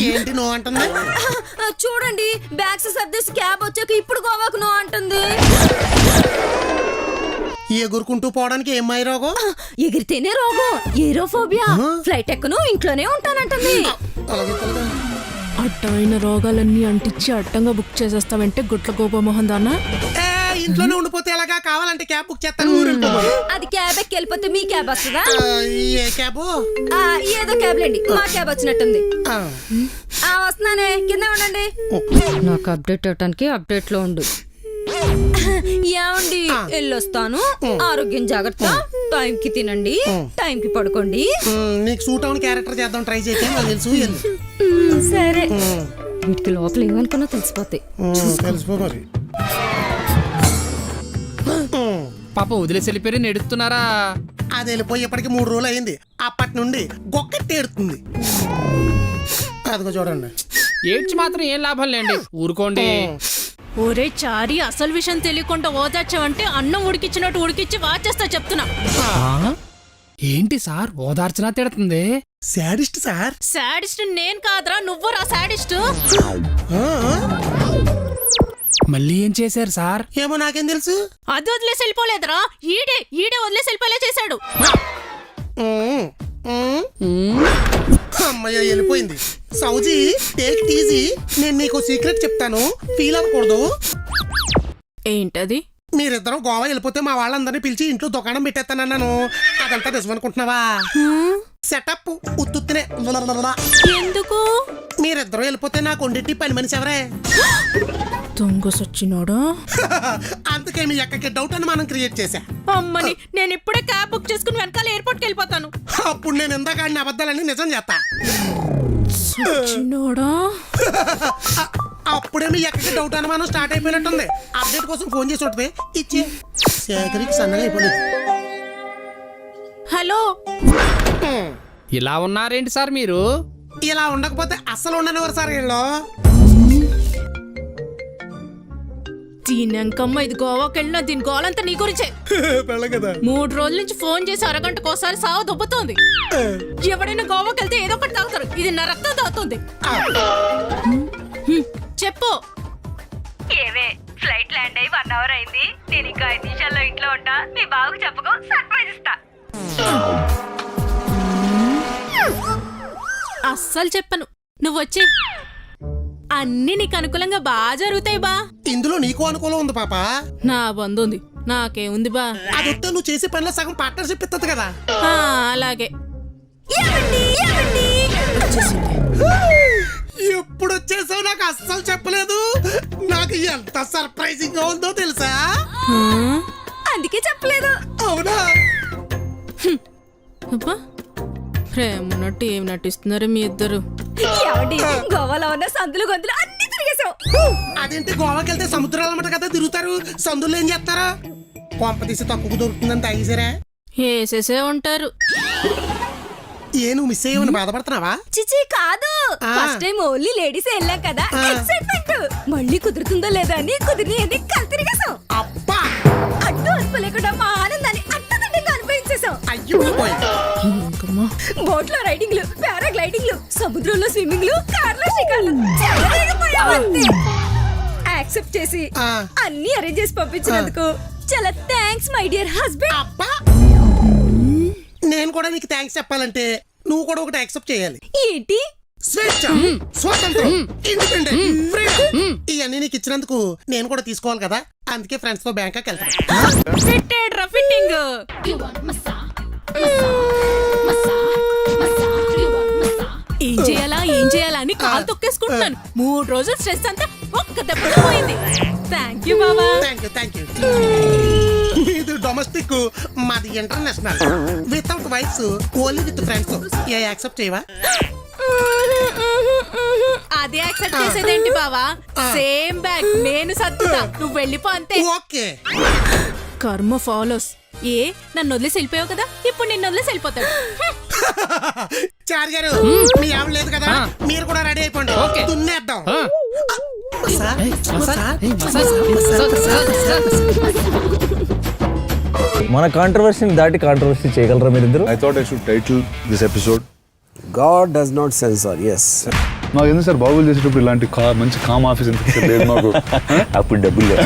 ఏంటి నో అంటుంది? చూడండి, బ్యాగ్స్ సర్దేసి క్యాబ్ వచ్చాక ఇప్పుడు గోవాకు నో అంటుంది. ఎగురుకుంటూ పోవడానికి ఏమై రోగం? ఎగిరితేనే రోగం, ఏరోఫోబియా. ఫ్లైట్ ఎక్కను, ఇంట్లోనే ఉంటానంటుంది. అడ్డమైన రోగాలన్నీ అంటించి అడ్డంగా బుక్ చేసేస్తావంటే గుట్ల గోపమోహన్ దానా. ఇంట్లోనే ఉండిపోతే ఎలాగా? కావాలంటే క్యాబ్ బుక్ చేస్తాను. అది క్యాబ్ ఎక్కి వెళ్ళిపోతే మీ క్యాబ్ వస్తుందా? ఏ క్యాబ్? ఏదో క్యాబ్ లేండి, మా క్యాబ్ వచ్చినట్టుంది. వస్తున్నానే, కింద ఉండండి. నాకు అప్డేట్ అవటానికి అప్డేట్ లో ఉండు. ఏమండి, వెళ్ళొస్తాను. ఆరోగ్యం జాగ్రత్త. టైం కి తినండి, టైం కి పడుకోండి. నీకు సూట్ అవును క్యారెక్టర్ చేద్దాం ట్రై చేసి తెలుసు. సరే, వీటికి లోపల ఏమనుకున్నా తెలిసిపోతాయి. తెలిసిపో మరి. పాప వదిలేసి వెళ్ళిపోయి నెడుతున్నారా? అది వెళ్ళిపోయి ఇప్పటికి 3 రోజులు అయింది. అప్పటి నుండి గొక్కటి ఏడుతుంది. అదిగో చూడండి. ఏడ్చి మాత్రం ఏం లాభం లేండి, ఊరుకోండి. ఒరే చారి, అసలు విషయం తెలియకుండా ఓదార్చావంటే అన్నం ఉడికిచ్చినట్టు ఉడికిచ్చి వాచేస్తా చెప్తున్నా. ఏంటి సార్ ఓదార్చనా తిడుతుంది? Sadist sir. శాడిస్ట్ నేను కాదురా, నువ్వురా శాడిస్ట్. మళ్ళీ ఏం చేశారు సార్? ఏమో నాకేం తెలుసు. అది వదిలేసి వెళ్ళిపోలేదురా, ఈడే వదిలేసి వెళ్ళిపోలే చేశాడు. అమ్మయ్య వెళ్ళిపోయింది. సౌజీ, టేక్ ఇట్ ఈజీ. నేను నీకు సీక్రెట్ చెప్తాను, ఫీల్ అవ్వకూడదు. ఏంటది? మీరిద్దరం గోవా వెళ్ళిపోతే మా వాళ్ళందరినీ పిలిచి ఇంట్లో దుకాణం పెట్టేస్తానన్నాను. అదంతా నిజం అనుకుంటున్నావా? సెటప్ ఉత్తునే. ఎందుకు? మీరిద్దరం వెళ్ళిపోతే నాకు వండిట్టి పని మనిషి ఎవరే? దొంగ సచ్చినోడా. అందుకే మీ అక్కకి డౌట్ అని మనం క్రియేట్ చేశా. అమ్మని, నేను ఇప్పుడే క్యాబ్ బుక్ చేసుకుని వెనకాల ఎయిర్పోర్ట్కి వెళ్ళిపోతాను. అప్పుడు నేను ఇందాక ఆడిన అబద్ధాలన్నీ నిజం చేస్తా. అప్పుడే మీ అక్కకి డౌట్ అని మనం స్టార్ట్ అయిపోయినట్టుంది. అప్డేట్ కోసం ఫోన్ చేసి ఉంటుంది. ఇచ్చే శేఖరికి సన్నగా అయిపోయింది. హలో, ఇలా ఉన్నారేంటి సార్ మీరు? ఇలా ఉండకపోతే అస్సలు ఉండనివారు సార్ వీళ్ళు. దీనంకమ్మ, ఇది గోవాకి వెళ్ళినా దీని గోలంతా నీ గురించే. 3 రోజుల నుంచి ఫోన్ చేసి అరగంటకోసారి సావు దుబ్బుతోంది. ఎవడైనా గోవాకి వెళ్తే ఏదో ఒకటి తాగుతారు, ఇది నా రక్తం తాగుతుంది. చెప్పు. ఏవే, ఫ్లైట్ ల్యాండ్ అయ్యి 1 అవర్ అయింది. నేను ఇంకా 5 నిమిషాల్లో ఇంట్లో ఉంటా. నీ బావకు చెప్పకు, సర్ప్రైజ్ ఇస్తా. అస్సలు చెప్పను, నువ్వు వచ్చి. అన్ని నీకు అనుకూలంగా బాగా జరుగుతాయి బా. ఇందులో నీకు అనుకూలం ఉంది పాప. నా బంధు ఉంది, నాకేముంది బా. అది వస్తే నువ్వు చేసే పనిలో సగం పార్ట్నర్షిప్ ఇస్తుంది కదా. అలాగే. ఎప్పుడు వచ్చేసావు? నాకు అస్సలు చెప్పలేదు. నాకు ఎంత సర్ప్రైజింగ్ గా ఉందో తెలుసా? అందుకే చెప్పలేదు. అవునా? అబ్బా, ప్రేమ ఉన్నట్టు ఏమి నటిస్తున్నారు మీ ఇద్దరు? గోవాలో ఉన్న సందులు గొంతులు అన్ని తిరిగేసావు. అదేంటి, గోవాకి వెళ్తే సముద్రాలు అన్నమాట కదా తిరుగుతారు. సందుల్లో ఏం చేస్తారా? కొంప తీసి తక్కువ దొరుకుతుందని తాగేసారా? వేసేసే ఉంటారు. నువ్వు మిస్ అయ్యమని బాధపడుతున్నావా? చిచి కాదు, ఫస్ట్ టైం ఓన్లీ లేడీస్ వెళ్ళాం కదా, ఎక్సైట్మెంట్. మళ్ళీ కుదురుతుందో లేదా అని కుదిరి కల్ తిరిగేసాం. అబ్బా, అడ్డు అదుపు లేకుండా మా ఆనందాన్ని అట్టదండిగా అనుభవించేసాం. అయ్యో బోట్ లో రైడింగ్లు, పారాగ్లైడింగ్లు, సముద్రంలో స్విమ్మింగ్లు, కార్లో షికార్లు, యాక్సెప్ట్ చేసి అన్ని అరేంజ్ చేసి పంపించినందుకు చాలా థ్యాంక్స్ మై డియర్ హస్బెండ్. అబ్బా, నేను కూడా నీకు థ్యాంక్స్ చెప్పాలంటే నువ్వు కూడా ఒకటి యాక్సెప్ట్ చేయాలి. ఏంటి? స్వేచ్ఛ, స్వాతంత్రం, ఇండిపెండెంట్, ఫ్రీడమ్. ఇవన్నీ నీకు ఇచ్చినందుకు నేను కూడా తీసుకోవాలి కదా. అందుకే ఫ్రెండ్స్ తో బ్యాంకాక్ వెళ్తాను. ఏం చేయాలా అని కాలు తొక్కేసుకుంటున్నాను. 3 రోజులు స్ట్రెస్ అంతా ఒక్క దెబ్బతో పోయింది. థ్యాంక్ యూ బాబా. Thank you. ఇది డొమెస్టిక్, మాది international. Without wives, only with friends. Accept చేయవా? అదే యాక్సెప్ట్ చేసేదేంటి బావా? సేమ్ బ్యాగ్ నేను సర్దుతా, నువ్వు వెళ్ళిపో అంతే. ఓకే. కర్మ ఫాలోస్. నన్ను వదిలేసి వెళ్ళిపోయావు కదా, ఇప్పుడు నిన్ను వదిలేసి వెళ్ళిపోతాడు. చారి గారు, మీ ఆవిడ లేదు కదా, మీరు కూడా రెడీ అయిపోండి. దున్నేద్దాం. మన కాంట్రవర్సీని దాటి కాంట్రవర్సీ చేయగలరా మీరిద్దరు? I thought I should title this episode God does not censor, yes. మాకు ఎందుకు సార్ బాబులు చేసేటప్పుడు ఇలాంటి మంచి కామ్ ఆఫీస్ ఎంత లేదు మాకు. అప్పుడు డబ్బులు లేవు.